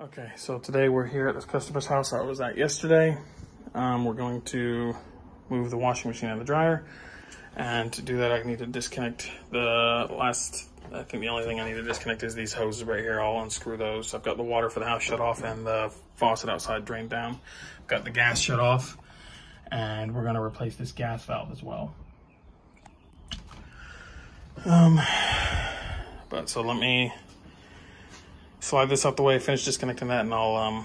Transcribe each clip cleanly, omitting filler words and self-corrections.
Okay, so today we're here at this customer's house I was at yesterday. We're going to move the washing machine and the dryer. And to do that, I need to disconnect I think the only thing I need to disconnect is these hoses right here. I'll unscrew those. I've got the water for the house shut off and the faucet outside drained down. I've got the gas shut off, and we're gonna replace this gas valve as well. So let me slide this out the way, finish disconnecting that, and I'll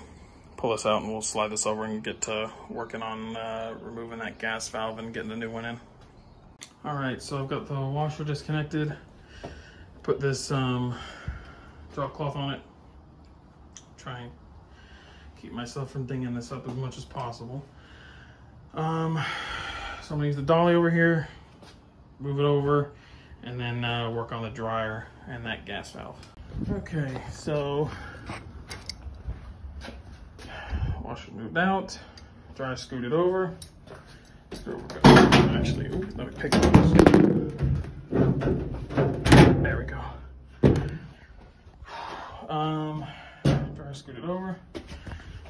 pull this out and we'll slide this over and get to working on removing that gas valve and getting the new one in. All right, so I've got the washer disconnected. Put this drop cloth on it. Try and keep myself from dinging this up as much as possible. So I'm gonna use the dolly over here, move it over, and then work on the dryer and that gas valve. Okay, so washer moved out, dryer scooted over. Actually, let me pick those. There we go. Dryer scooted over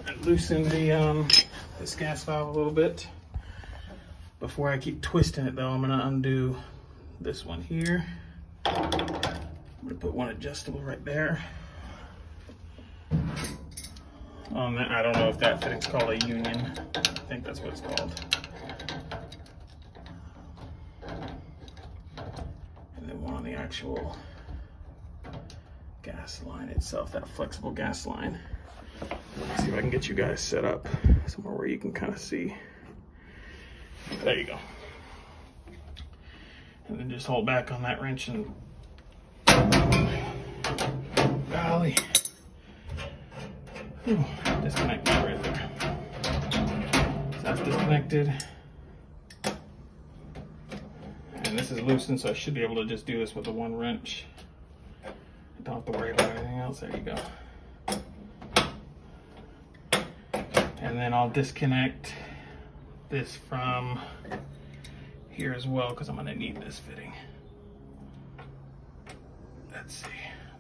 and loosen the this gas valve a little bit. Before I keep twisting it though, I'm gonna undo this one here. I'm gonna put one adjustable right there. I don't know if that fitting's called a union. I think that's what it's called. And then one on the actual gas line itself, that flexible gas line. Let's see if I can get you guys set up somewhere where you can kind of see. There you go. And then just hold back on that wrench and golly. Whew, disconnect that right there. So that's disconnected. And this is loosened, so I should be able to just do this with the one wrench. Don't have to worry about anything else. There you go. And then I'll disconnect this from here as well, because I'm gonna need this fitting. Let's see.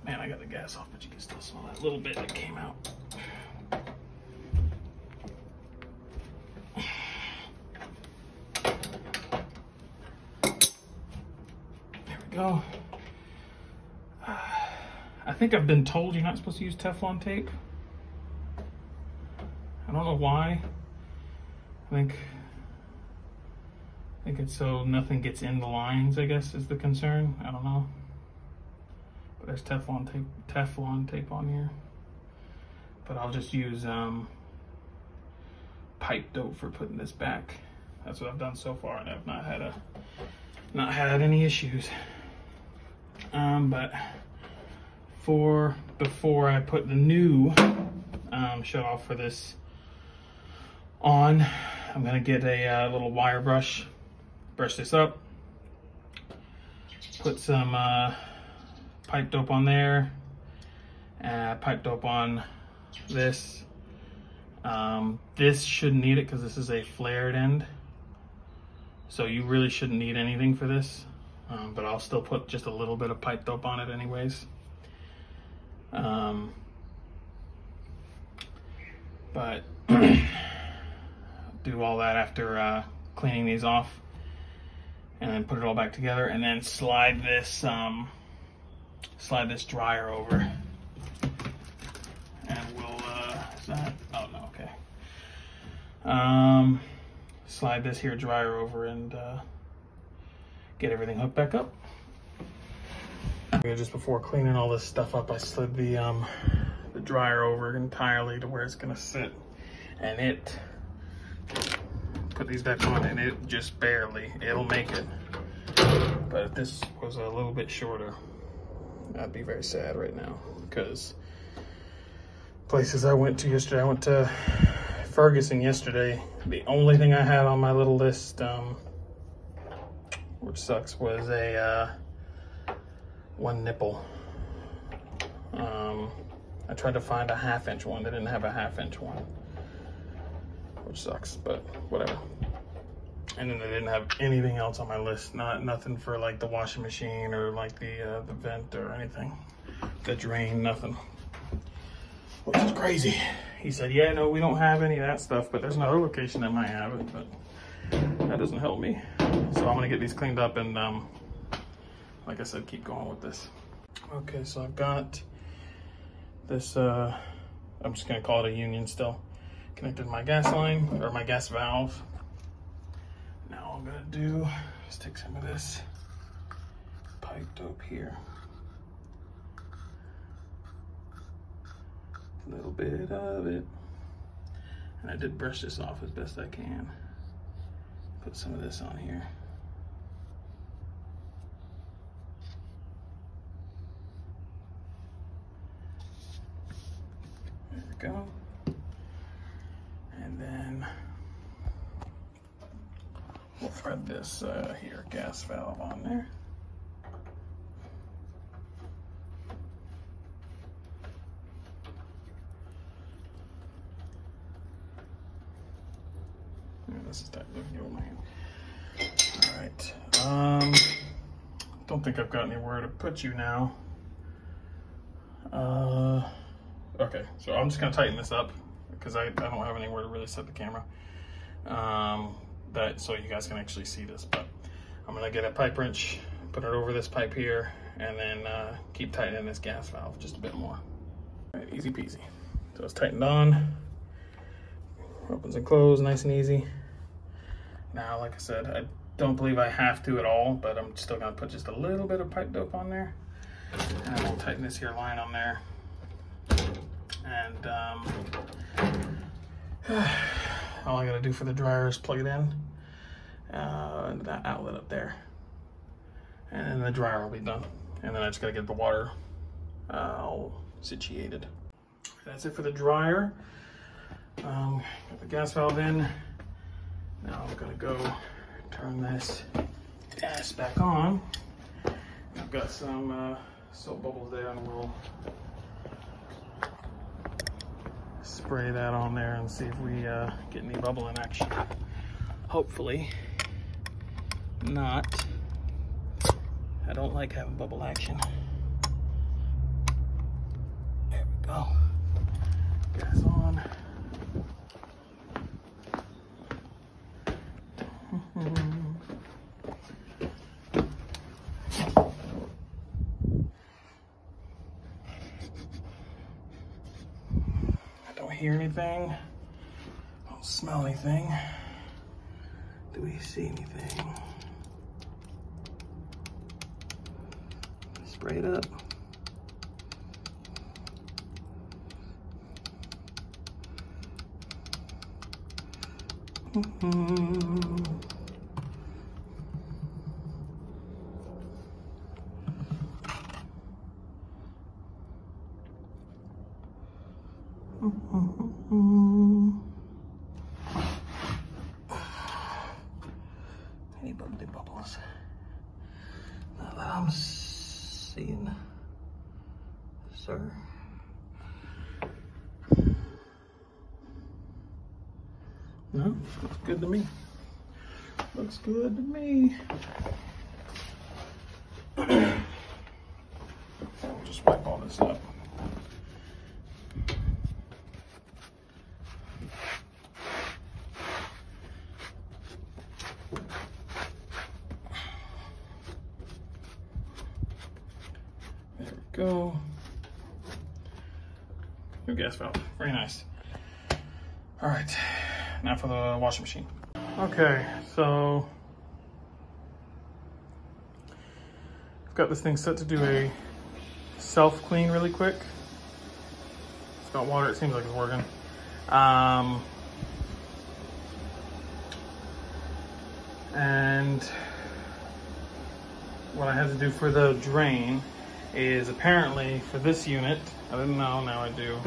Man, I got the gas off, but you can still smell that little bit that came out. There we go. I think I've been told you're not supposed to use Teflon tape. I don't know why. I think it's so nothing gets in the lines, I guess, is the concern. I don't know. But there's Teflon tape on here. But I'll just use pipe dope for putting this back. That's what I've done so far, and I've not had any issues. But before I put the new shut off for this on, I'm gonna get a little wire brush this up, put some pipe dope on there, pipe dope on this. This shouldn't need it because this is a flared end, so you really shouldn't need anything for this, but I'll still put just a little bit of pipe dope on it anyways. But do all that after cleaning these off, and then put it all back together, and then slide this dryer over, and we'll is that, oh no, okay, slide this here dryer over and get everything hooked back up. Just before cleaning all this stuff up, I slid the dryer over entirely to where it's gonna sit, and it put these back on, and it just barely, it'll make it. But if this was a little bit shorter, I'd be very sad right now, because places I went to yesterday, I went to Ferguson yesterday. The only thing I had on my little list, which sucks, was a one nipple. I tried to find a 1/2 inch one. They didn't have a 1/2 inch one, which sucks, but whatever. And then they didn't have anything else on my list. Nothing for like the washing machine or like the vent or anything. The drain, nothing. which is crazy. He said, yeah, no, we don't have any of that stuff, but there's another location that might have it, but that doesn't help me. So I'm gonna get these cleaned up and like I said, keep going with this. Okay, so I've got this, I'm just gonna call it a union still, connected to my gas line, or my gas valve. Now all I'm gonna do is take some of this pipe dope here. A little bit of it. And I did brush this off as best I can. Put some of this on here. There we go. And then we'll thread this here gas valve on there. This is that looking over my hand. All right. Don't think I've got anywhere to put you now. Okay, so I'm just gonna tighten this up because I don't have anywhere to really set the camera. So you guys can actually see this, but I'm gonna get a pipe wrench, put it over this pipe here, and then keep tightening this gas valve just a bit more. All right, easy peasy. So it's tightened on. Opens and closes, nice and easy. Now, like I said, I don't believe I have to at all, but I'm still gonna put just a little bit of pipe dope on there. And I'll tighten this here line on there. And all I gotta do for the dryer is plug it in into that outlet up there. And then the dryer will be done. And then I just gotta get the water all situated. That's it for the dryer. Got the gas valve in. Now I'm gonna go turn this gas back on. I've got some soap bubbles there, and we'll spray that on there and see if we get any bubbling action. Hopefully not. I don't like having bubble action. There we go. Gas on. I don't hear anything. I don't smell anything. Do we see anything? Spray it up. Any bubbly bubbles? Not that I'm seeing, sir. No, looks good to me. Looks good to me. I'll just wipe all this up. There we go. New gas valve, very nice. All right, now for the washing machine. Okay, so I've got this thing set to do a self-clean really quick. It's got water, it seems like it's working. And what I had to do for the drain is apparently for this unit, I didn't know, now I do,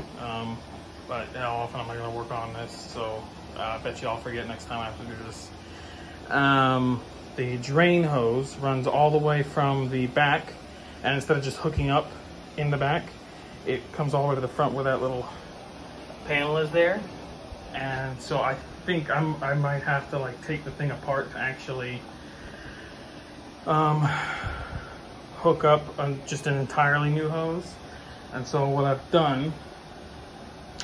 but how often am I gonna work on this? So I bet you I'll forget next time I have to do this. The drain hose runs all the way from the back, and instead of just hooking up in the back, it comes all the way to the front where that little panel is there. And so I think I might have to like take the thing apart to actually hook up on just an entirely new hose. And so what I've done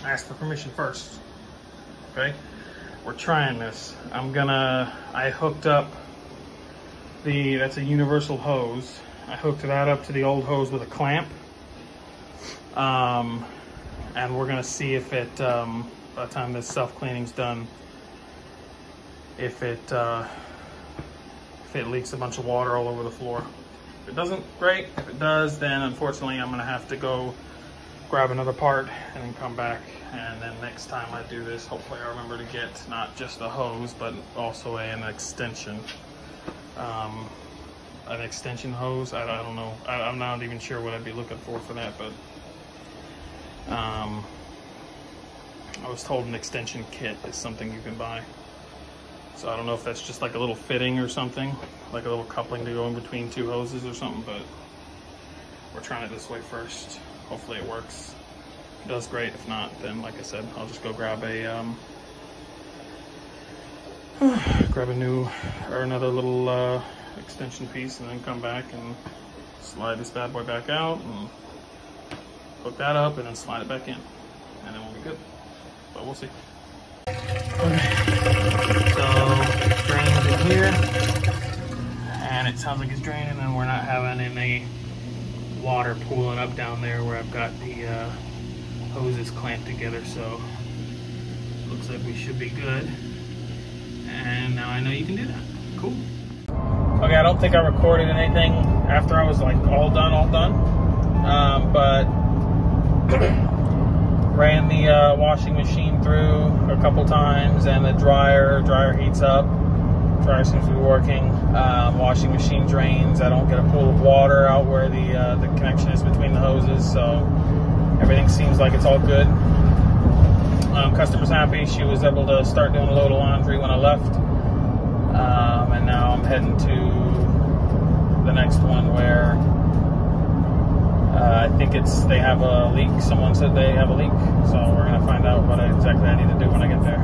ask for permission first. Okay, we're trying this. I hooked up that's a universal hose. I hooked that up to the old hose with a clamp. And we're gonna see if it, by the time this self-cleaning's done, if it leaks a bunch of water all over the floor. If it doesn't, great. If it does, then unfortunately I'm gonna have to go grab another part and then come back. And then next time I do this, hopefully I remember to get not just a hose, but also an extension. An extension hose. I don't know. I'm not even sure what I'd be looking for that, but I was told an extension kit is something you can buy. So I don't know if that's just like a little fitting or something, like a little coupling to go in between two hoses or something, but we're trying it this way first. Hopefully it works. If it does, great. If not, then like I said, I'll just go grab another little extension piece and then come back and slide this bad boy back out and hook that up and then slide it back in, and then we'll be good. But we'll see. Okay, so it's drained in here, and it sounds like it's draining, and we're not having any water pooling up down there where I've got the hoses clamped together, so looks like we should be good. And now I know you can do that. Cool. Okay, I don't think I recorded anything after I was like all done. But ran the washing machine through a couple times, and the dryer heats up. Dryer seems to be working. Washing machine drains. I don't get a pool of water out where the connection is between the hoses, so everything seems like it's all good. Customer's happy. She was able to start doing a load of laundry when I left. And now I'm heading to the next one where I think they have a leak. Someone said they have a leak, so we're gonna find out what exactly I need to do when I get there.